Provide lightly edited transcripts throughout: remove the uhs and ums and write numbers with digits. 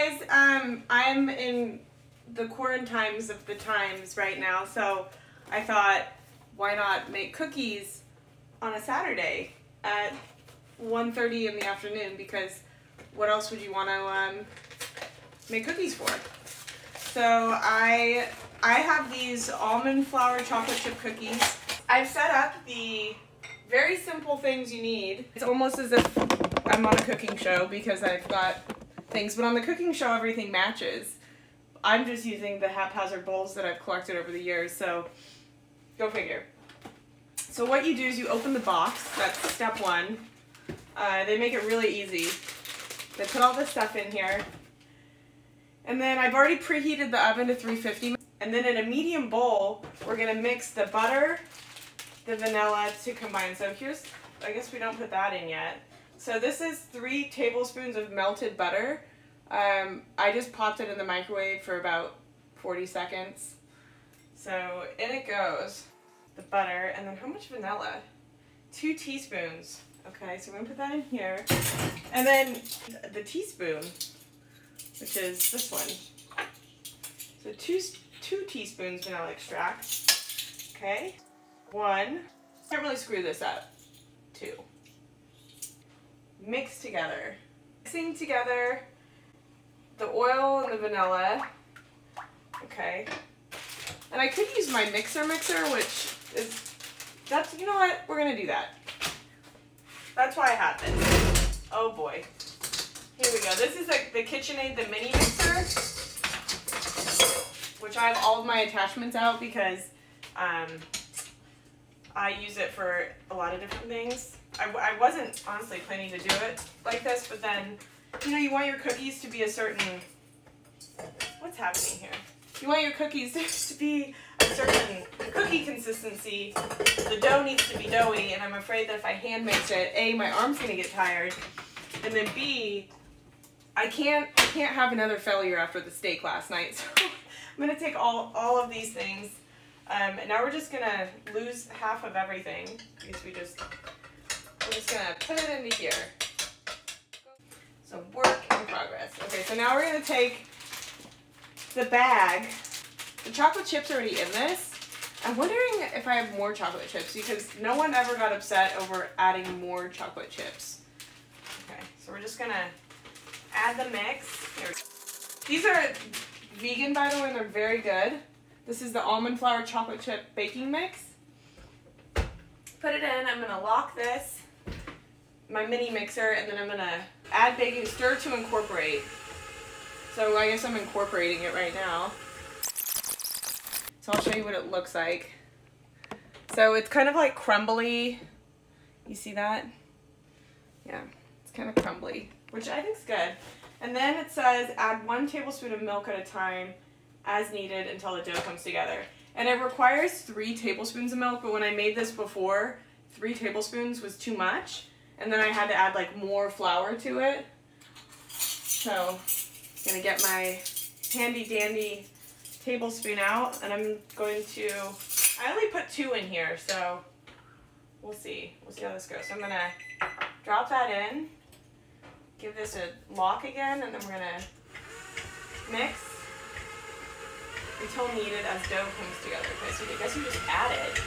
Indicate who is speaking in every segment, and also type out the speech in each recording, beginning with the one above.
Speaker 1: guys, I'm in the quarantines of the times right now, so I thought, why not make cookies on a Saturday at 1:30 in the afternoon, because what else would you want to make cookies for? So I have these almond flour chocolate chip cookies. I've set up the very simple things you need. It's almost as if I'm on a cooking show because I've got things, but on the cooking show everything matches. I'm just using the haphazard bowls that I've collected over the years, so go figure. So what you do is you open the box. That's step one. They make it really easy. They put all this stuff in here. And then I've already preheated the oven to 350. And then in a medium bowl, we're going to mix the butter, the vanilla to combine. So here's, I guess we don't put that in yet. So this is 3 tablespoons of melted butter. I just popped it in the microwave for about 40 seconds. So in it goes, the butter, and then how much vanilla? 2 teaspoons. Okay, so we're gonna put that in here. And then the teaspoon, which is this one. So two teaspoons vanilla extract. Okay, 1. Can't really screw this up. 2. Mix together. Mixing together the oil and the vanilla. Okay. And I could use my mixer, which is, that's, you know what, we're gonna do that. That's why I have this. Oh boy. Here we go. This is like the KitchenAid, the mini mixer, which I have all of my attachments out because I use it for a lot of different things. I wasn't honestly planning to do it like this, but then, you know, you want your cookies to be a certain, what's happening here? You want your cookies to be a certain cookie consistency. The dough needs to be doughy, and I'm afraid that if I hand mix it, A, my arm's gonna get tired, and then B, I can't have another failure after the steak last night. So I'm gonna take all of these things, and now we're just gonna lose half of everything because we're just gonna put it into here. So work in progress. Okay, so now we're gonna take the bag. The chocolate chips are already in this. I'm wondering if I have more chocolate chips because no one ever got upset over adding more chocolate chips. Okay, so we're just gonna add the mix. Here. These are vegan, by the way, and they're very good. This is the almond flour chocolate chip baking mix. Put it in, I'm gonna lock this, my mini mixer, and then I'm gonna add baking, stir to incorporate. So I guess I'm incorporating it right now. So I'll show you what it looks like. So it's kind of like crumbly. You see that? Yeah, it's kind of crumbly, which I think is good. And then it says add 1 tablespoon of milk at a time as needed until the dough comes together. And it requires 3 tablespoons of milk, but when I made this before, 3 tablespoons was too much. And then I had to add like more flour to it. So I'm gonna get my handy dandy tablespoon out, and I'm going to, I only put 2 in here, so we'll see how this goes. So I'm gonna drop that in, give this a lock again, and then we're gonna mix until needed as dough comes together. Okay, so I guess you just add it.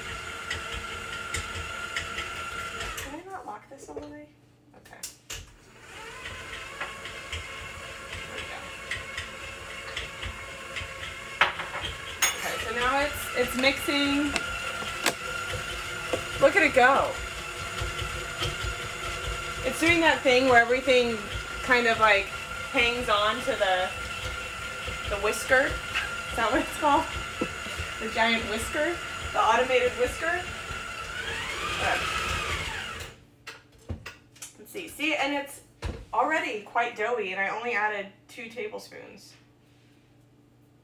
Speaker 1: Can I not lock this all the way? Okay. There we go. Okay, so now it's mixing. Look at it go. It's doing that thing where everything kind of like hangs on to the whisker. Is that what it's called? The giant whisker? The automated whisker? Let's see. See, and it's already quite doughy, and I only added 2 tablespoons.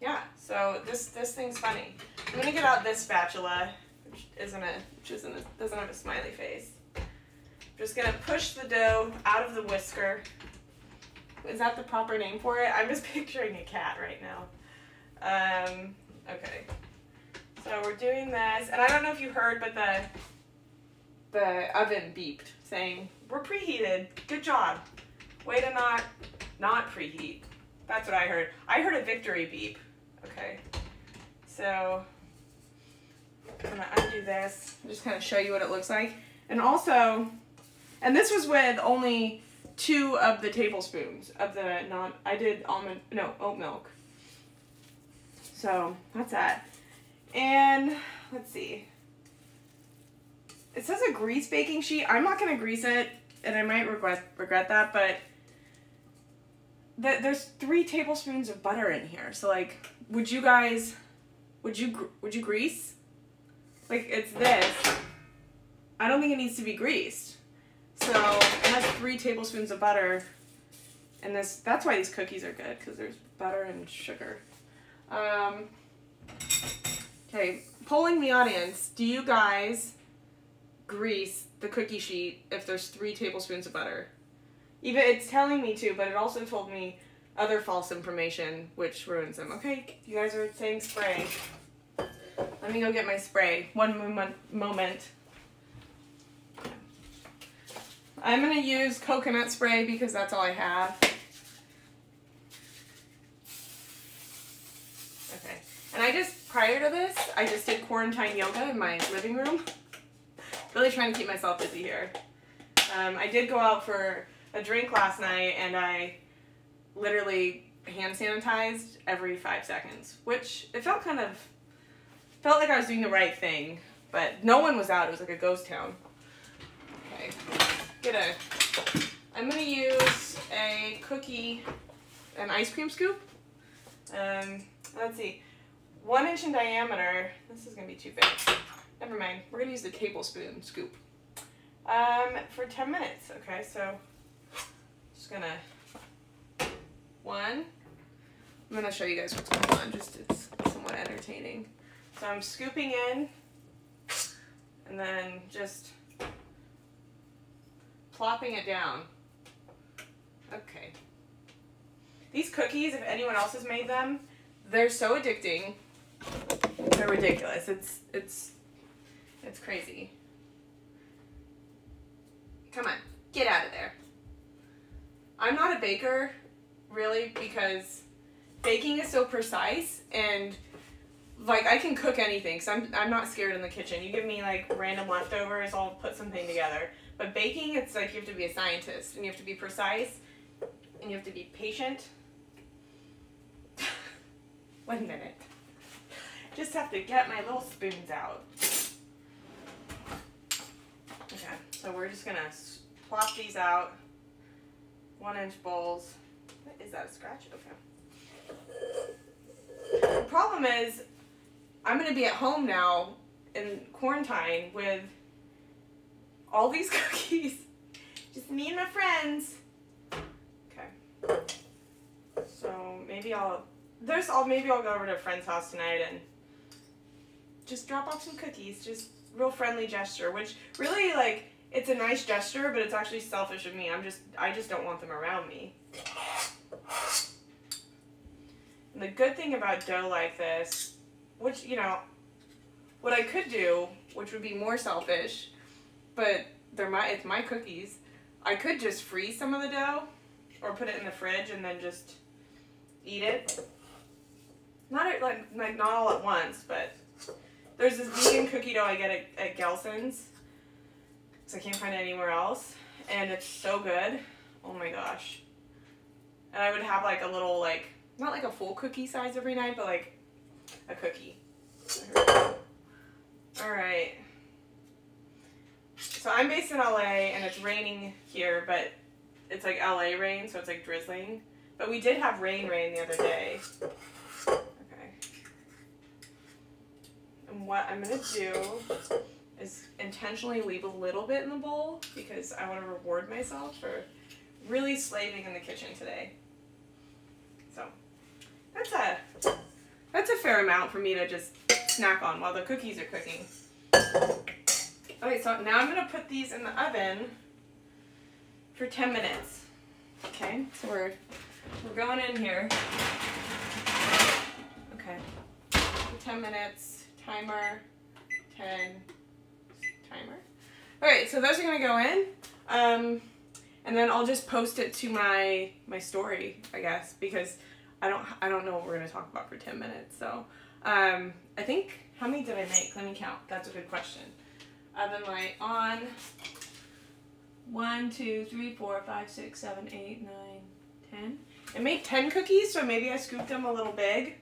Speaker 1: Yeah, so this thing's funny. I'm gonna get out this spatula, which doesn't have a smiley face. I'm just gonna push the dough out of the whisker. Is that the proper name for it? I'm just picturing a cat right now. Okay. So we're doing this, and I don't know if you heard, but the oven beeped saying, we're preheated. Good job. Way to not preheat. That's what I heard. I heard a victory beep. Okay. So I'm gonna undo this. Just kind of show you what it looks like. And also, and this was with only 2 of the tablespoons of the I did oat milk. So that's that. And let's see. It says a grease baking sheet. I'm not gonna grease it, and I might regret that, but there's 3 tablespoons of butter in here. So like, would you grease? Like, it's this. I don't think it needs to be greased. So it has 3 tablespoons of butter, and that's why these cookies are good, because there's butter and sugar. Okay, polling the audience, do you guys grease the cookie sheet if there's 3 tablespoons of butter? Even it's telling me to, but it also told me other false information, which ruins them. Okay, you guys are saying spray. Let me go get my spray. One moment. I'm going to use coconut spray because that's all I have. Okay. And prior to this, I just did quarantine yoga in my living room. Really trying to keep myself busy here. I did go out for a drink last night, and I literally hand sanitized every 5 seconds, which it felt like I was doing the right thing, but no one was out. It was like a ghost town. Okay. I'm gonna use an ice cream scoop. Let's see, 1 inch in diameter. This is gonna be too big. Never mind. We're gonna use the tablespoon scoop. For 10 minutes. Okay, so just gonna I'm gonna show you guys what's going on. It's somewhat entertaining. So I'm scooping in, and then just plopping it down. Okay. These cookies, if anyone else has made them, they're so addicting. They're ridiculous. It's crazy. Come on, get out of there. I'm not a baker, really, because baking is so precise, and like, I can cook anything, so I'm not scared in the kitchen. You give me like random leftovers, I'll put something together. But baking, it's like you have to be a scientist, and you have to be precise, and you have to be patient. 1 minute. Just have to get my little spoons out. Okay, so we're just gonna plop these out. 1 inch bowls. What is that, a scratch? Okay. The problem is, I'm gonna be at home now in quarantine with all these cookies. Just me and my friends. Okay. So maybe I'll go over to a friend's house tonight and just drop off some cookies. Just real friendly gesture, which really, like, it's a nice gesture, but it's actually selfish of me. I just don't want them around me. And the good thing about dough like this, which, you know, what I could do, which would be more selfish, but it's my cookies, I could just freeze some of the dough or put it in the fridge and then just eat it. Not all at once, but there's this vegan cookie dough I get at Gelson's, so I can't find it anywhere else, and it's so good. Oh my gosh. And I would have like a little, like, not like a full cookie size every night, but like a cookie. Alright. So I'm based in LA, and it's raining here, but it's like LA rain, so it's like drizzling. But we did have rain the other day. Okay. And what I'm going to do is intentionally leave a little bit in the bowl, because I want to reward myself for really slaving in the kitchen today. So that's a fair amount for me to just snack on while the cookies are cooking. Okay, so now I'm going to put these in the oven for 10 minutes. Okay, so we're going in here. Okay, 10 minutes, timer, 10, timer. Alright, so those are going to go in, and then I'll just post it to my story, I guess, because I don't know what we're gonna talk about for 10 minutes. So I think, how many did I make? Let me count. That's a good question. Oven light on. 1, 2, 3, 4, 5, 6, 7, 8, 9, 10. I made 10 cookies, so maybe I scooped them a little big.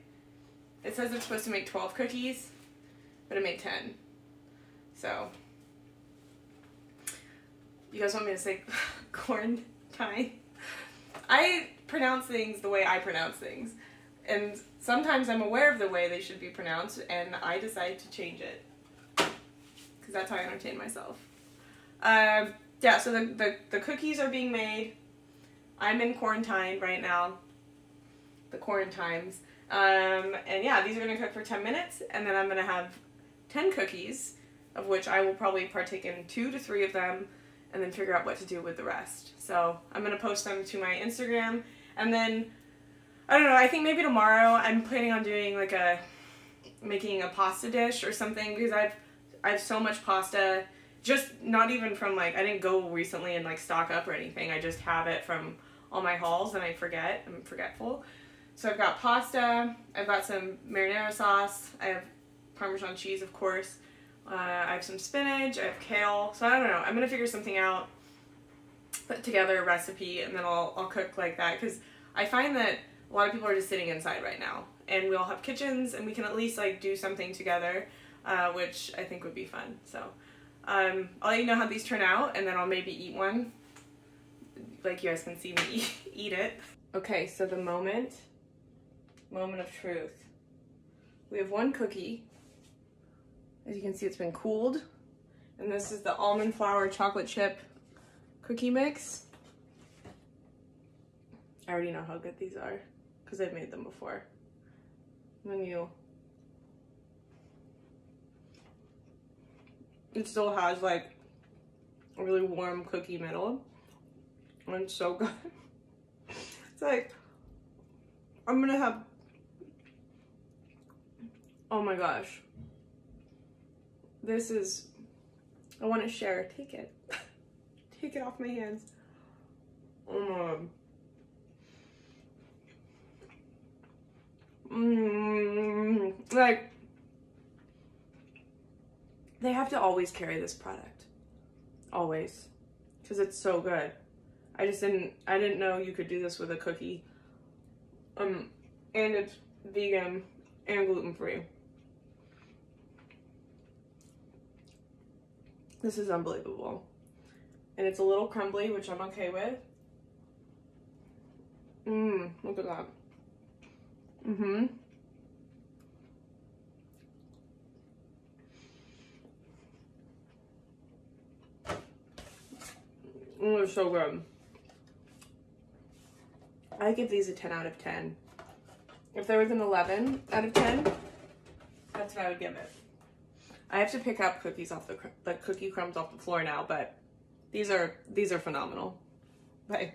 Speaker 1: It says it's supposed to make 12 cookies, but I made 10. So, you guys want me to say quarantine? I pronounce things the way I pronounce things. And sometimes I'm aware of the way they should be pronounced, and I decide to change it. Because that's how I entertain myself. Yeah, so the cookies are being made. I'm in quarantine right now. The quarantines. And yeah, these are going to cook for 10 minutes, and then I'm going to have 10 cookies, of which I will probably partake in 2 to 3 of them, and then figure out what to do with the rest. So I'm going to post them to my Instagram, and then, I don't know, I think maybe tomorrow I'm planning on doing like making a pasta dish or something, because I have so much pasta, just not even from like, I didn't go recently and like stock up or anything, I just have it from all my hauls and I forget, I'm forgetful. So I've got pasta, I've got some marinara sauce, I have Parmesan cheese of course, I have some spinach, I have kale, so I don't know, I'm gonna figure something out, put together a recipe, and then I'll cook like that, because I find that a lot of people are just sitting inside right now, and we all have kitchens, and we can at least like do something together, which I think would be fun. So I'll let you know how these turn out, and then I'll maybe eat one, like you guys can see me eat it. Okay, so the moment of truth. We have one cookie. As you can see, it's been cooled, and this is the almond flour chocolate chip cookie mix. I already know how good these are because I've made them before. And then it still has like a really warm cookie middle, and it's so good. It's like, I'm gonna have, oh my gosh, this is, I want to share. Take it. Take it off my hands. Oh my god. Like, they have to always carry this product. Always. Because it's so good. I didn't know you could do this with a cookie. And it's vegan and gluten-free. This is unbelievable. And it's a little crumbly, which I'm okay with. Look at that. They're so good. I give these a 10 out of 10. If there was an 11 out of 10, that's what I would give it. I have to pick up cookies off the cookie crumbs off the floor now, but these are phenomenal. Bye.